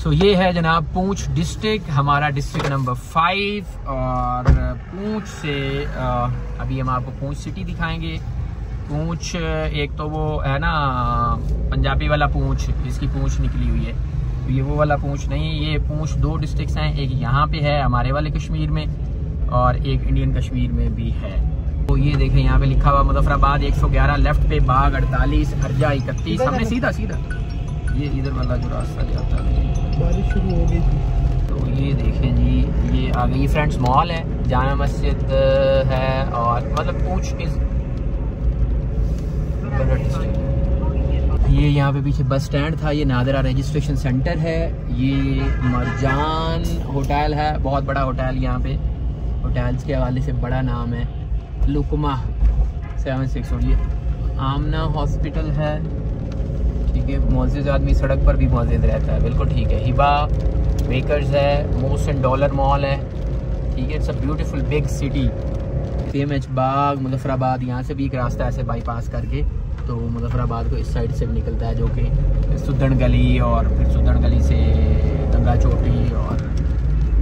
सो ये है जनाब पूंछ डिस्ट्रिक्ट, हमारा डिस्ट्रिक्ट नंबर 5। और पूंछ से अभी हम आपको पूंछ सिटी दिखाएंगे। पूंछ एक तो वो है ना पंजाबी वाला पूंछ, इसकी पूंछ निकली हुई है, ये वो वाला पूंछ नहीं। ये पूंछ 2 डिस्ट्रिक्ट्स हैं, एक यहाँ पे है हमारे वाले कश्मीर में और एक इंडियन कश्मीर में भी है। तो ये देखें यहाँ पे लिखा हुआ मुजफ्फराबाद 111, लेफ्ट पे बाग 48, हरजा 31, हमने सीधा ये इधर वाला जो रास्ता जाता है। बारिश शुरू हो गई थी तो ये देखें जी, ये आ गई फ्रेंड्स मॉल है, जामा मस्जिद है और मतलब पूंछ इस ये यहाँ पे पीछे बस स्टैंड था, ये नादरा रजिस्ट्रेशन सेंटर है, ये मरजान होटल है, बहुत बड़ा होटल यहाँ पे, होटल्स के हवाले से बड़ा नाम है, लुकमा 76। और ये आमना हॉस्पिटल है, ठीक है। मोअज़्ज़िज़ आदमी सड़क पर भी मोअज़्ज़िज़ रहता है, बिल्कुल ठीक है। हिबा बेकर्स है, मोस्ट एंड डॉलर मॉल है, ठीक है। It's a beautiful big city. PMH बाग मुजफ्फराबाद, यहाँ से भी एक रास्ता ऐसे बाईपास करके तो मुजफ्फराबाद को इस साइड से भी निकलता है, जो कि सुदन गली और फिर सुदन गली से गंगा चोटी और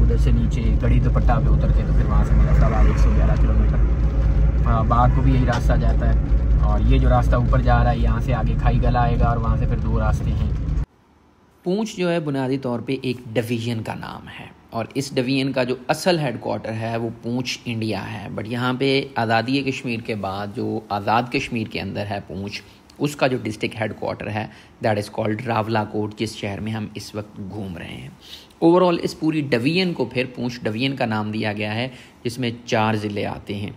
उधर से नीचे गड़ी दुपट्टा पे उतर के तो फिर वहाँ से मुजफ्फराबाद 111 किलोमीटर। बाग को भी यही रास्ता जाता है। और ये जो रास्ता ऊपर जा रहा है यहाँ से आगे खाई गला आएगा और वहाँ से फिर 2 रास्ते हैं। पूंछ जो है बुनियादी तौर पे एक डिवीज़न का नाम है और इस डिवीज़न का जो असल हेडक्वार्टर है वो पूंछ इंडिया है। बट यहाँ पे आज़ादी कश्मीर के बाद जो आज़ाद कश्मीर के अंदर है पूंछ, उसका जो डिस्ट्रिक्ट हेडक्वार्टर है दैट इज़ कॉल्ड रावलाकोट, जिस शहर में हम इस वक्त घूम रहे हैं। ओवरऑल इस पूरी डिवीज़न को फिर पूंछ डिवीज़न का नाम दिया गया है, जिसमें 4 ज़िले आते हैं।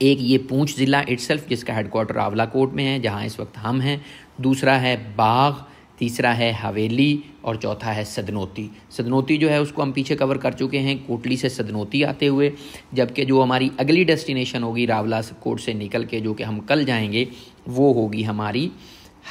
एक ये पूंछ ज़िला इटसेल्फ जिसका हेडक्वार्टर रावलाकोट में है, जहाँ इस वक्त हम हैं। दूसरा है बाग, तीसरा है हवेली और चौथा है सदनोती। सदनोती जो है उसको हम पीछे कवर कर चुके हैं, कोटली से सदनोती आते हुए। जबकि जो हमारी अगली डेस्टिनेशन होगी रावलाकोट से निकल के, जो कि हम कल जाएंगे, वो होगी हमारी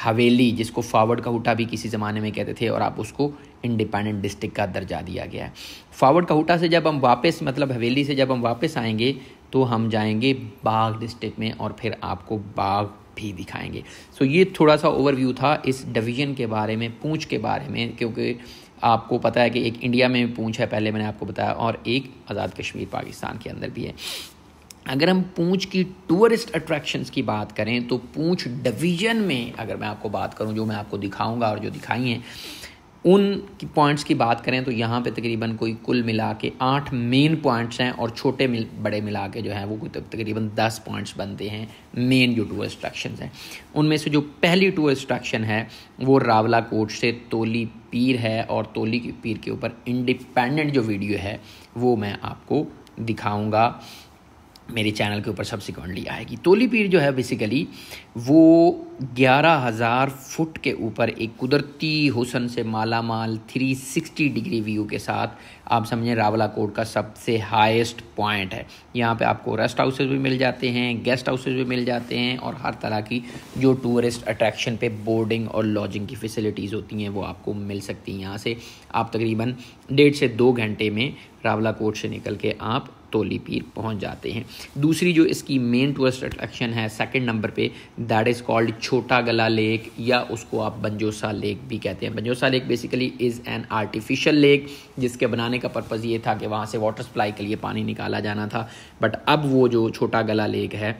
हवेली, जिसको फॉरवर्ड काहुटा भी किसी ज़माने में कहते थे और आप उसको इंडिपेंडेंट डिस्ट्रिक्ट का दर्जा दिया गया है। फॉरवर्ड काहुटा से जब हम वापस मतलब हवेली से जब हम वापस आएंगे तो हम जाएंगे बाग डिस्ट्रिक्ट में और फिर आपको बाग भी दिखाएंगे। सो ये थोड़ा सा ओवरव्यू था इस डिवीज़न के बारे में, पूंछ के बारे में, क्योंकि आपको पता है कि एक इंडिया में पूंछ है, पहले मैंने आपको बताया, और एक आज़ाद कश्मीर पाकिस्तान के अंदर भी है। अगर हम पूंछ की टूरिस्ट अट्रैक्शंस की बात करें तो पूंछ डिवीज़न में अगर मैं आपको बात करूं, जो मैं आपको दिखाऊंगा और जो दिखाई हैं उन पॉइंट्स की बात करें तो यहाँ पे तकरीबन कोई कुल मिला के 8 मेन पॉइंट्स हैं और छोटे बड़े मिला के जो हैं वो तकरीबन 10 पॉइंट्स बनते हैं मेन जो टूरिस्ट अट्रैक्शंस हैं। उनमें से जो पहली टूरिस्ट अट्रैक्शन है वो रावलाकोट से तोली पीर है और तोली पीर के ऊपर इंडिपेंडेंट जो वीडियो है वो मैं आपको दिखाऊँगा, मेरे चैनल के ऊपर सब्सिक्वेंटली आएगी। तोली पीर जो है बेसिकली वो 11,000 फुट के ऊपर एक कुदरती हुस्न से माला माल 360 डिग्री व्यू के साथ आप समझें रावलाकोट का सबसे हाईएस्ट पॉइंट है। यहाँ पे आपको रेस्ट हाउसेज भी मिल जाते हैं, गेस्ट हाउसेज भी मिल जाते हैं और हर तरह की जो टूरिस्ट अट्रैक्शन पे बोर्डिंग और लॉजिंग की फैसिलिटीज़ होती हैं वो आपको मिल सकती हैं। यहाँ से आप तकरीबन 1.5 से 2 घंटे में रावलाकोट से निकल के आप तोली पीर पहुंच जाते हैं। दूसरी जो इसकी मेन टूरिस्ट अट्रैक्शन है सेकंड नंबर पे, दैट इज़ कॉल्ड छोटा गला लेक, या उसको आप बंजोसा लेक भी कहते हैं। Banjosa lake basically is an artificial lake, जिसके बनाने का पर्पज़ ये था कि वहाँ से वाटर सप्लाई के लिए पानी निकाला जाना था। बट अब वो जो छोटा गला लेक है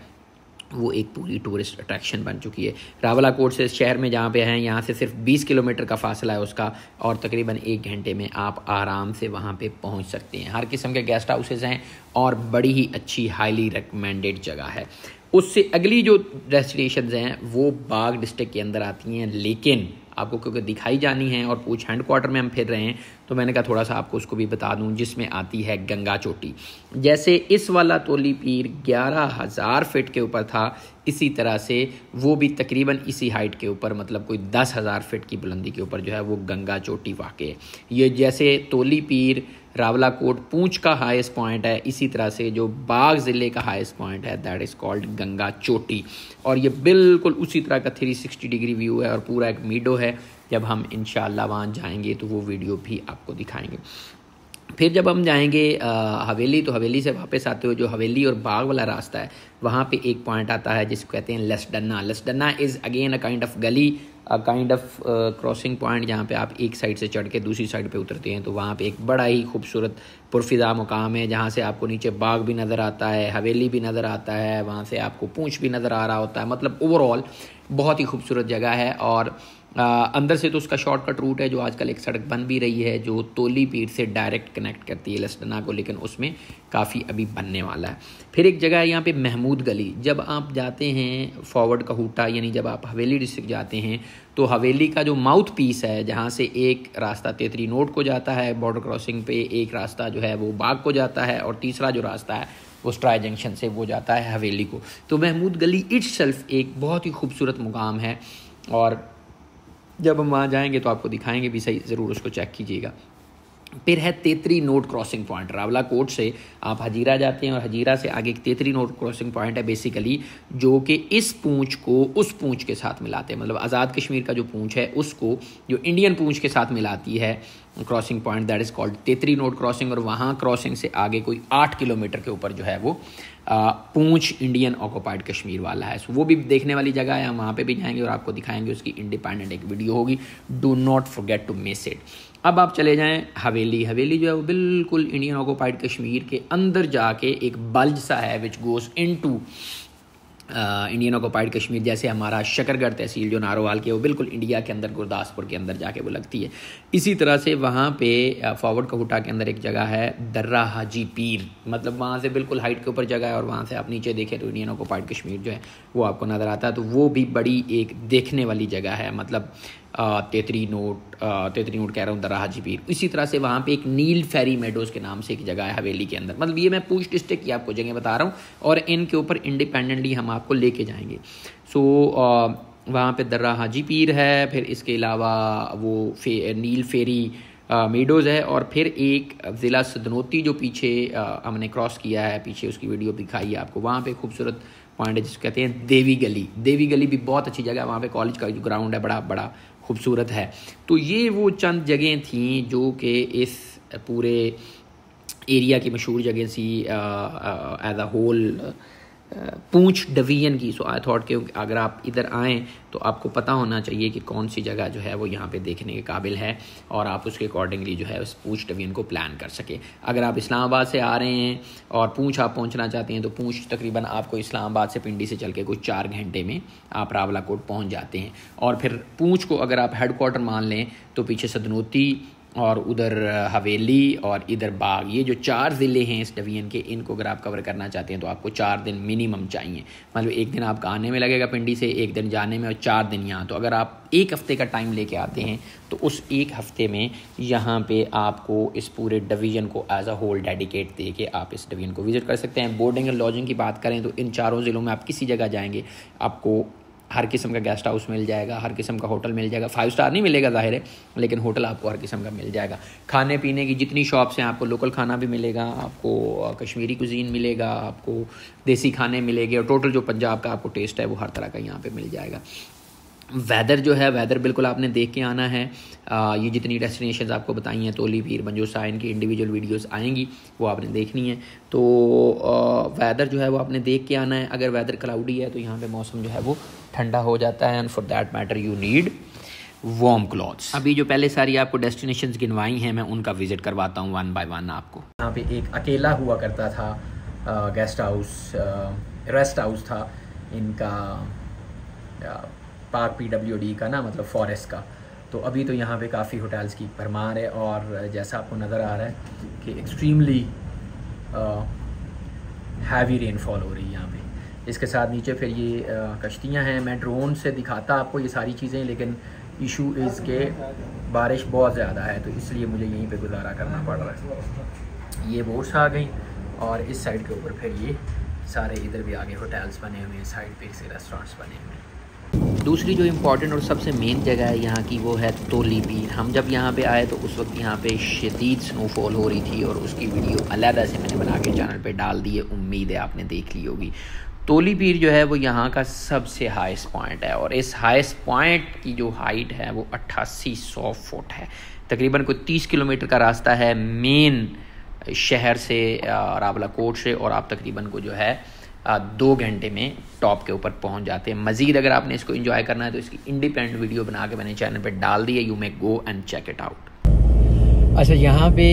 वो एक पूरी टूरिस्ट अट्रैक्शन बन चुकी है। रावलाकोट से शहर में जहाँ पे हैं यहाँ से सिर्फ 20 किलोमीटर का फासला है उसका, और तकरीबन 1 घंटे में आप आराम से वहाँ पे पहुँच सकते हैं। हर किस्म के गेस्ट हाउसेज हैं और बड़ी ही अच्छी हाईली रिकमेंडेड जगह है। उससे अगली जो डेस्टिनेशंस हैं वो बाग डिस्ट्रिक्ट के अंदर आती हैं, लेकिन आपको क्योंकि दिखाई जानी है और पूंछ हेडक्वार्टर में हम फिर रहे हैं तो मैंने कहा थोड़ा सा आपको उसको भी बता दूं, जिसमें आती है गंगा चोटी। जैसे इस वाला तोली पीर 11,000 फीट के ऊपर था, इसी तरह से वो भी तकरीबन इसी हाइट के ऊपर, मतलब कोई 10,000 फीट की बुलंदी के ऊपर जो है वो गंगा चोटी वाक़ है। ये जैसे तोली पीर रावलाकोट पूंछ का हाईएस्ट पॉइंट है, इसी तरह से जो बाग ज़िले का हाईएस्ट पॉइंट है दैट इज़ कॉल्ड गंगा चोटी, और ये बिल्कुल उसी तरह का 360 डिग्री व्यू है और पूरा एक मीडो है। जब हम इंशाअल्लाह वहाँ जाएंगे तो वो वीडियो भी आपको दिखाएंगे। फिर जब हम जाएंगे हवेली, तो हवेली से वापस आते हुए जो हवेली और बाग वाला रास्ता है वहाँ पे एक पॉइंट आता है जिसको कहते हैं Lasdanna. Lasdanna is again a kind of गली काइंड ऑफ क्रॉसिंग पॉइंट जहाँ पे आप एक साइड से चढ़ के दूसरी साइड पे उतरते हैं। तो वहाँ पे एक बड़ा ही खूबसूरत पुरफिदा मुकाम है जहाँ से आपको नीचे बाग भी नज़र आता है, हवेली भी नज़र आता है, वहाँ से आपको पूंछ भी नज़र आ रहा होता है। मतलब ओवरऑल बहुत ही खूबसूरत जगह है। और अंदर से तो उसका शॉर्टकट रूट है, जो आजकल एक सड़क बन भी रही है जो तोली पीर से डायरेक्ट कनेक्ट करती है लसडना को, लेकिन उसमें काफ़ी अभी बनने वाला है। फिर एक जगह है यहाँ पे महमूद गली। जब आप जाते हैं फॉरवर्ड कहूटा, यानी जब आप हवेली डिस्ट्रिक्ट जाते हैं, तो हवेली का जो माउथ पीस है जहाँ से एक रास्ता तेतरी नोट को जाता है बॉर्डर क्रॉसिंग पे, एक रास्ता जो है वो बाग को जाता है, और तीसरा जो रास्ता है वो स्ट्राई जंक्शन से वो जाता है हवेली को। तो महमूद गली इट्सेल्फ एक बहुत ही खूबसूरत मुकाम है, और जब हम वहाँ जाएंगे तो आपको दिखाएंगे भी सही, ज़रूर उसको चेक कीजिएगा। फिर है तेतरी नोट क्रॉसिंग पॉइंट। रावलाकोट से आप हजीरा जाते हैं और हजीरा से आगे एक तेतरी नोट क्रॉसिंग पॉइंट है बेसिकली, जो कि इस पूंछ को उस पूंछ के साथ मिलाते हैं। मतलब आज़ाद कश्मीर का जो पूंछ है उसको जो इंडियन पूंछ के साथ मिलाती है crossing point, that is called Tetri note crossing. और वहाँ क्रॉसिंग से आगे कोई 8 किलोमीटर के ऊपर जो है वो पूंछ इंडियन ऑक्यूपाइड कश्मीर वाला है। सो वो भी देखने वाली जगह है, हम वहाँ पे भी जाएंगे और आपको दिखाएंगे, उसकी इंडिपेंडेंट एक वीडियो होगी, do not forget to miss it. अब आप चले जाएं हवेली। हवेली जो है वो बिल्कुल इंडियन ऑक्यूपाइड कश्मीर के अंदर जाके एक बल्ज सा है विच goes into Indian occupied Kashmir. जैसे हमारा शकरगढ़ तहसील जो नारोवाल की है वो बिल्कुल इंडिया के अंदर गुरदासपुर के अंदर जाके वो लगती है। इसी तरह से वहाँ पे फॉरवर्ड कहूटा के अंदर एक जगह है दर्रा हाजी पीर। मतलब वहाँ से बिल्कुल हाइट के ऊपर जगह है और वहाँ से आप नीचे देखें तो इंडियन ऑक्यूपाइड कश्मीर जो है वो आपको नज़र आता है। तो वो भी बड़ी एक देखने वाली जगह है। मतलब तेतरी नोट कह रहा हूँ, दर्रा हाजी पीर। इसी तरह से वहाँ पे एक नील फेरी मेडोज़ के नाम से एक जगह है हवेली के अंदर। मतलब ये मैं पूंछ डिस्ट्रिक्ट की आपको जगह बता रहा हूँ और इनके ऊपर इंडिपेंडेंटली हम आपको लेके जाएंगे। सो वहाँ पे दर्रा हाजी पीर है, फिर इसके अलावा वो नील फेरी मेडोज़ है, और फिर एक ज़िला सदनोती जो पीछे हमने क्रॉस किया है, पीछे उसकी वीडियो दिखाई है आपको। वहाँ पे खूबसूरत पॉइंट है जिसको कहते हैं देवी गली। देवी गली भी बहुत अच्छी जगह है, वहाँ पे कॉलेज का जो ग्राउंड है बड़ा खूबसूरत है। तो ये वो चंद जगह थी जो कि इस पूरे एरिया की मशहूर जगह थी as a whole Poonch division की। सो आई थॉट कि अगर आप इधर आएँ तो आपको पता होना चाहिए कि कौन सी जगह जो है वो यहाँ पे देखने के काबिल है, और आप उसके अकॉर्डिंगली जो है उस पूंछ डिवीजन को प्लान कर सके। अगर आप इस्लामाबाद से आ रहे हैं और पूंछ आप पहुँचना चाहते हैं तो पूंछ तकरीबन आपको इस्लामाबाद से पिंडी से चल के कुछ 4 घंटे में आप रावलाकोट पहुँच जाते हैं। और फिर पूंछ को अगर आप हेड क्वार्टर मान लें तो पीछे सदनोती और उधर हवेली और इधर बाग, ये जो 4 ज़िले हैं इस डिवीजन के, इनको अगर आप कवर करना चाहते हैं तो आपको 4 दिन मिनिमम चाहिए। मतलब 1 दिन आपका आने में लगेगा पिंडी से, 1 दिन जाने में और 4 दिन यहाँ। तो अगर आप 1 हफ़्ते का टाइम लेके आते हैं तो उस 1 हफ़्ते में यहाँ पे आपको इस पूरे डिवीज़न को एज अ होल डेडिकेट दे के आप इस डिवीज़न को विज़िट कर सकते हैं। बोर्डिंग और लॉजिंग की बात करें तो इन 4 ज़िलों में आप किसी जगह जाएंगे आपको हर किस्म का गेस्ट हाउस मिल जाएगा, हर किस्म का होटल मिल जाएगा। 5 स्टार नहीं मिलेगा ज़ाहिर है, लेकिन होटल आपको हर किस्म का मिल जाएगा। खाने पीने की जितनी शॉप्स हैं आपको लोकल खाना भी मिलेगा, आपको कश्मीरी कुजीन मिलेगा, आपको देसी खाने मिलेंगे, और टोटल जो पंजाब का आपको टेस्ट है वो हर तरह का यहाँ पे मिल जाएगा। वेदर जो है, वेदर बिल्कुल आपने देख के आना है। ये जितनी डेस्टिनेशंस आपको बताई हैं, तोली पीर, मंजूसा, इनकी इंडिविजुअल वीडियोस आएंगी, वो आपने देखनी है। तो वेदर जो है वो आपने देख के आना है। अगर वेदर क्लाउडी है तो यहाँ पे मौसम जो है वो ठंडा हो जाता है, and for that matter you need warm clothes. अभी जो पहले सारी आपको डेस्टिनेशंस गिनवाई हैं मैं उनका विजिट करवाता हूँ 1 बाय 1 आपको। यहाँ पे एक अकेला हुआ करता था गेस्ट हाउस, रेस्ट हाउस था इनका, पार्क PWD का ना, मतलब फॉरेस्ट का। तो अभी तो यहाँ पे काफ़ी होटल्स की भरमार है, और जैसा आपको नज़र आ रहा है कि एक्सट्रीमली हैवी रेनफॉल हो रही है यहाँ पे। इसके साथ नीचे फिर ये कश्तियाँ हैं। मैं ड्रोन से दिखाता आपको ये सारी चीज़ें, लेकिन इशू इज़ के बारिश बहुत ज़्यादा है, तो इसलिए मुझे यहीं पे गुजारा करना पड़ रहा है। ये बोट्स आ गई, और इस साइड के ऊपर फिर ये सारे इधर भी आगे होटल्स बने हुए हैं, साइड पे से रेस्टोरेंट्स बने हुए हैं। दूसरी जो इम्पॉर्टेंट और सबसे मेन जगह है यहाँ की वो है तोली पीर। हम जब यहाँ पे आए तो उस वक्त यहाँ पे शदीद स्नोफॉल हो रही थी, और उसकी वीडियो अलहदा से मैंने बना के चैनल पे डाल दी है, उम्मीद है आपने देख ली होगी। तोली पीर जो है वो यहाँ का सबसे हाईएस्ट पॉइंट है, और इस हाईएस्ट पॉइंट की जो हाइट है वो 8800 फुट है। तकरीबन कोई 30 किलोमीटर का रास्ता है मेन शहर से, रावलाकोट से, और आप तकरीबन को जो है 2 घंटे में टॉप के ऊपर पहुंच जाते हैं। मज़ीद अगर आपने इसको एंजॉय करना है तो इसकी इंडिपेंडेंट वीडियो बना के मैंने चैनल पे डाल दी है, you may go and check it out. अच्छा, यहाँ पे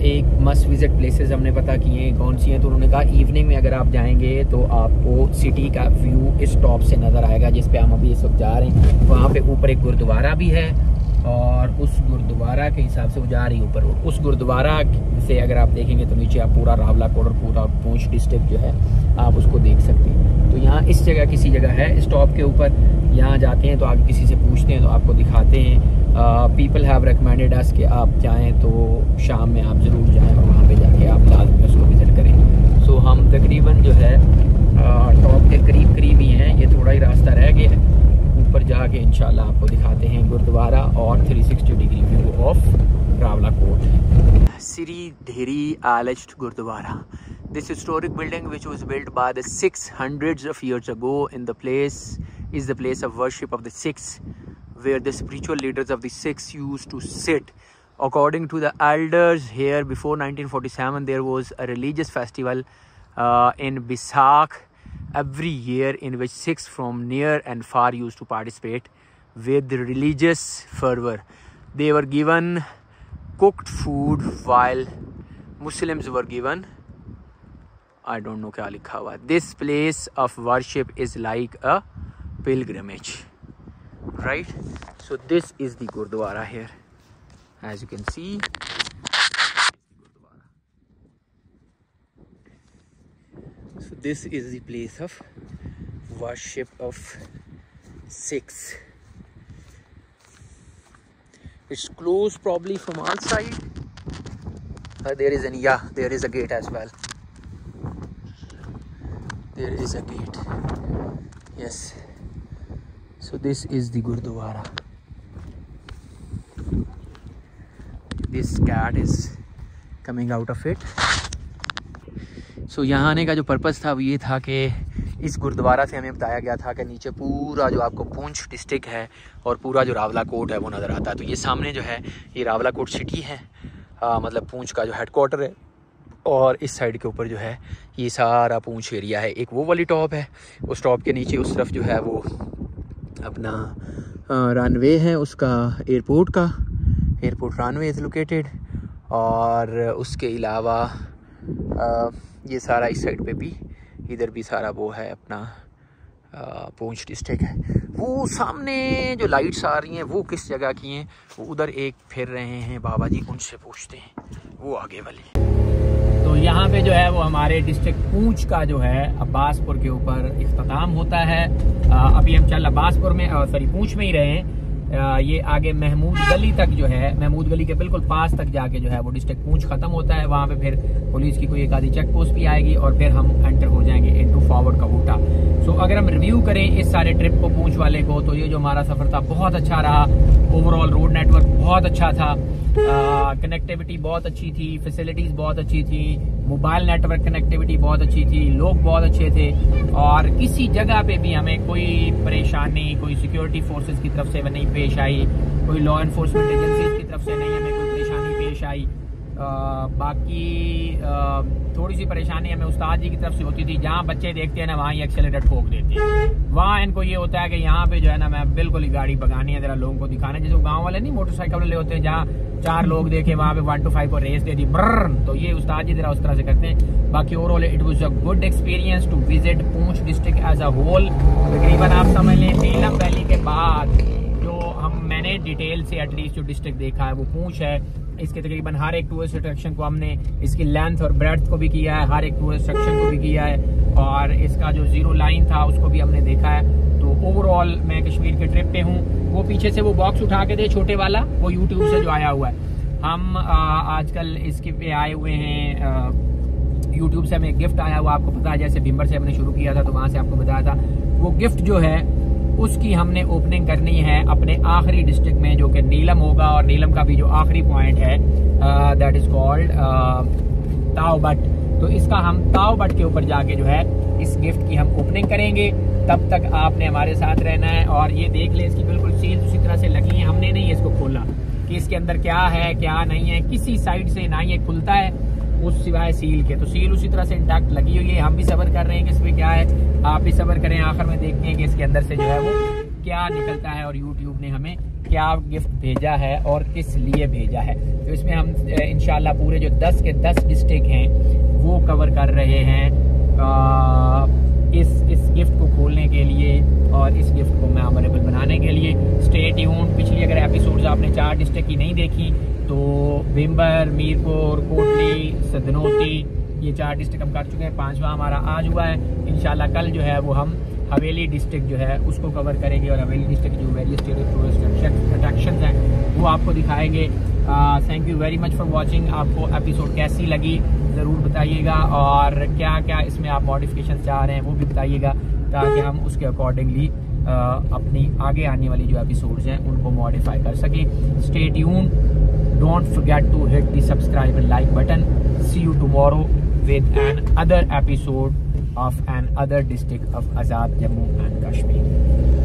एक मस्ट विजिट प्लेसेस हमने पता किए हैं कौन सी हैं। तो उन्होंने कहा इवनिंग में अगर आप जाएंगे तो आपको सिटी का व्यू इस टॉप से नज़र आएगा जिस पे हम अभी इस वक्त जा रहे हैं। वहाँ पे ऊपर एक गुरुद्वारा भी है और उस गुरुद्वारा के हिसाब से वो जा रही है ऊपर। उस गुरुद्वारा से अगर आप देखेंगे तो नीचे आप पूरा रावलाकोट और पूरा पूंछ डिस्ट्रिक्ट जो है आप उसको देख सकते हैं। तो यहाँ इस जगह किसी जगह है इस टॉप के ऊपर, यहाँ जाते हैं तो आप किसी से पूछते हैं तो आपको दिखाते हैं। पीपल हैव रिकमेंडेड अस कि आप जाएँ तो शाम में आप ज़रूर जाएँ और वहाँ पे जाके आप लाजमी उसको विज़िट करें। सो हम तकरीबन जो है टॉप के करीब ही हैं, ये थोड़ा ही रास्ता रह गया है। ऊपर जाके इंशाल्लाह आपको दिखाते हैं गुरुद्वारा और 360 degree view of Rawalakot. Shri Dheri Alchad gurdwara, this historic building which was built by the 600s of years ago in the place is the place of worship of the Sikhs, where the spiritual leaders of the Sikhs used to sit. According to the elders here, before 1947 there was a religious festival in Baisakh every year in which Sikhs from near and far used to participate with religious fervor. They were given cooked food while Muslims were given, I don't know क्या लिखा हुआ। This place of worship is like a pilgrimage, right? So this is the Gurdwara here, as you can see. So this is the place of worship of Sikhs. It's closed probably from all side. There is a gate as well. There is a gate. Yes. So this is the Gurdwara. This cat is coming out of it. So यहाँ आने का जो purpose था वो ये था कि इस गुरुद्वारा से हमें बताया गया था कि नीचे पूरा जो आपको पूंछ डिस्ट्रिक्ट है और पूरा जो रावलाकोट है वो नज़र आता है। तो ये सामने जो है ये रावलाकोट सिटी है, मतलब पूंछ का जो हेडक्वार्टर है। और इस साइड के ऊपर जो है ये सारा पूंछ एरिया है। एक वो वाली टॉप है, उस टॉप के नीचे उस तरफ जो है वो अपना रनवे है उसका, एयरपोर्ट रनवे इज़ लोकेटेड। और उसके अलावा ये सारा इस साइड पे भी, इधर भी सारा वो है अपना पूंछ डिस्ट्रिक्ट है। वो सामने जो लाइट्स आ रही हैं वो किस जगह की हैं, वो उधर एक फिर रहे हैं बाबा जी, उनसे पूछते हैं वो आगे वाली। तो यहाँ पे जो है वो हमारे डिस्ट्रिक्ट पूंछ का जो है अब्बासपुर के ऊपर इख्तिताम होता है। अभी हम चल अब्बासपुर में पूंछ में ही रहे हैं। ये आगे महमूद गली तक जो है, महमूद गली के बिल्कुल पास तक जाके जो है वो डिस्ट्रिक्ट पूंछ खत्म होता है। वहाँ पे फिर पुलिस की कोई एक आधी चेक पोस्ट भी आएगी और फिर हम एंटर हो जाएंगे इनटू फॉरवर्ड कबूटा। सो अगर हम रिव्यू करें इस सारे ट्रिप को पूंछ वाले को, तो ये जो हमारा सफर था बहुत अच्छा रहा। ओवरऑल रोड नेटवर्क बहुत अच्छा था, कनेक्टिविटी बहुत अच्छी थी, फैसिलिटीज बहुत अच्छी थी, मोबाइल नेटवर्क कनेक्टिविटी बहुत अच्छी थी, लोग बहुत अच्छे थे और किसी जगह पे भी हमें कोई परेशानी, कोई सिक्योरिटी फोर्सेस की तरफ से नहीं पेश आई, कोई लॉ एनफोर्समेंट एजेंसीज की तरफ से नहीं हमें कोई परेशानी पेश आई। बाकी थोड़ी सी परेशानी हमें उस्ताद जी की तरफ से होती थी, जहाँ बच्चे देखते हैं ना वहाँ ही एक्सेलेरेटर ठोक देते हैं। वहाँ इनको ये होता है कि यहाँ पे जो है ना मैं बिल्कुल ही गाड़ी भगानी है, जरा लोगों को दिखाना है। जैसे गांव वाले नहीं मोटरसाइकिल वाले होते हैं, जहाँ 4 लोग देखे वहाँ पे 1 to 5 को रेस दे दी ब्रर, तो ये उस्ताद जी जरा उस तरह से करते हैं। बाकी overall it was a good experience to visit Poonch district as a whole. तकरीबन आप समझ लें नीलम वैली के बाद जो मैंने डिटेल से एटलीस्ट जो डिस्ट्रिक्ट देखा है वो पूंछ है। इसके तकरीबन हर एक टूरिस्ट अट्रैक्शन को हमने इसकी लेंथ और ब्रेड्थ को भी किया है, हर एक टूरिस्ट अट्रैक्शन को भी किया है और इसका जो जीरो लाइन था उसको भी हमने देखा है। तो ओवरऑल मैं कश्मीर के ट्रिप पे हूँ। वो पीछे से वो बॉक्स उठा के दे छोटे वाला, वो यूट्यूब से जो आया हुआ है। हम आजकल इसके पे आए हुए हैं, यूट्यूब से हमें एक गिफ्ट आया हुआ, आपको पता है जैसे भिम्बर से हमने शुरू किया था तो वहाँ से आपको बताया था। वो गिफ्ट जो है उसकी हमने ओपनिंग करनी है अपने आखिरी डिस्ट्रिक्ट में जो कि नीलम होगा और नीलम का भी जो आखिरी पॉइंट है दैट इज कॉल्ड ताव बट। तो इसका हम ताव बट के ऊपर जाके जो है इस गिफ्ट की हम ओपनिंग करेंगे। तब तक आपने हमारे साथ रहना है और ये देख ले इसकी बिल्कुल सील उसी तरह से लगी है। हमने नहीं इसको खोला कि इसके अंदर क्या है क्या नहीं है, किसी साइड से ना ये खुलता है। उस सिवाय सील के। तो सील उसी तरह से इंटैक्ट लगी हुई है। हम भी सब्र कर रहे हैं कि इसमें क्या है, आप भी सब्र करें, आखिर में देखते हैं कि इसके अंदर से जो है वो क्या निकलता है और यूट्यूब ने हमें क्या गिफ्ट भेजा है और किस लिए भेजा है। तो इसमें हम इंशाल्लाह पूरे जो 10 के 10 डिस्ट्रिक्ट हैं वो कवर कर रहे हैं इस गिफ्ट को खोलने के लिए और इस गिफ्ट को मेमोरेबल बनाने के लिए। Stay tuned. पिछली अगर एपिसोड्स आपने 4 डिस्ट्रिक्ट की नहीं देखी तो विम्बर, मीरपुर, कोटली, सदनोती, ये 4 डिस्ट्रिक्ट हम कर चुके हैं, 5वां हमारा आज हुआ है। इंशाल्लाह कल जो है वो हम हवेली डिस्ट्रिक्ट जो है उसको कवर करेंगे और हवेली डिस्ट्रिक्ट जो वेरियस टूरिस्ट अट्रैक्शंस हैं वो आपको दिखाएंगे। Thank you very much for watching. आपको एपिसोड कैसी लगी ज़रूर बताइएगा और क्या क्या इसमें आप मॉडिफिकेशन चाह रहे हैं वो भी बताइएगा, ताकि हम उसके अकॉर्डिंगली अपनी आगे आने वाली जो एपिसोड्स हैं उनको मॉडिफाई कर सकें। Stay tuned, don't forget to hit the subscribe and like button. See you tomorrow with an other episode of an other district of Azad Jammu and Kashmir.